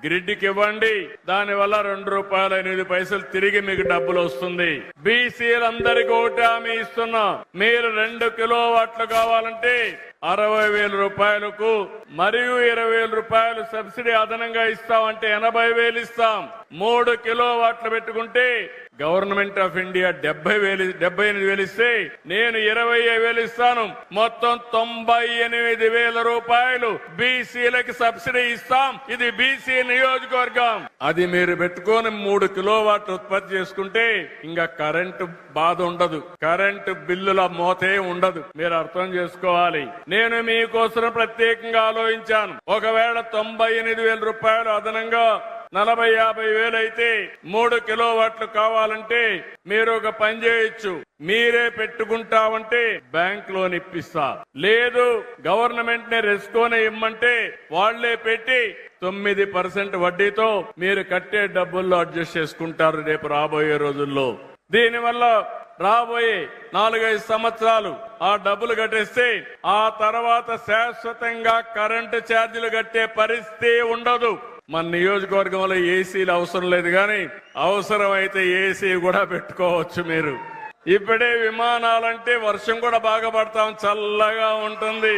Grid కి ఇవ్వండి. దాని వల్ల ₹2.08 తిరిగి మీకు డబ్బులు వస్తుంది. బీసీలందరికీ ఒకటి హామీ ఇస్తున్నా, మీరు 2 కిలోవాట్లు కావాలంటే ₹60,000 మరియు ₹20,000 సబ్సిడీ అదనంగా ఇస్తామంటే 80,000 ఇస్తాం. 3 కిలోవాట్లు పెట్టుకుంటే గవర్నమెంట్ ఆఫ్ ఇండియా 78,000 ఇస్తే నేను 25,000 ఇస్తాను. మొత్తం ₹98,000 బీసీలకి సబ్సిడీ ఇస్తాం. ఇది బీసీ నియోజకవర్గం. అది మీరు పెట్టుకొని 3 కిలోవాట్లు ఉత్పత్తి చేసుకుంటే ఇంకా కరెంటు బాధ ఉండదు, కరెంటు బిల్లుల మోతే ఉండదు. మీరు అర్థం చేసుకోవాలి. నేను మీకోసం ప్రత్యేకంగా ఆలోచించాను. ఒకవేళ ₹98,000 అదనంగా 40,000-50,000 అయితే 3 కిలోవాట్లు కావాలంటే మీరు ఒక పని చేయొచ్చు. మీరే పెట్టుకుంటామంటే బ్యాంక్ లోన్ ఇప్పిస్తా, లేదు గవర్నమెంట్ ని రెస్కోనే ఇమ్మంటే వాళ్లే పెట్టి 9% వడ్డీతో మీరు కట్టే డబ్బుల్లో అడ్జస్ట్ చేసుకుంటారు రేపు రాబోయే రోజుల్లో. దీనివల్ల రాబోయే 4-5 సంవత్సరాలు ఆ డబ్బులు కట్టేస్తే ఆ తర్వాత శాశ్వతంగా కరెంటు ఛార్జీలు కట్టే పరిస్థితి ఉండదు. మన నియోజకవర్గంలో ఏసీలు అవసరం లేదు, కానీ అవసరమైతే ఏసీ కూడా పెట్టుకోవచ్చు. మీరు ఇప్పుడే విమానాలంటే వర్షం కూడా బాగా పడతాం, చల్లగా ఉంటుంది.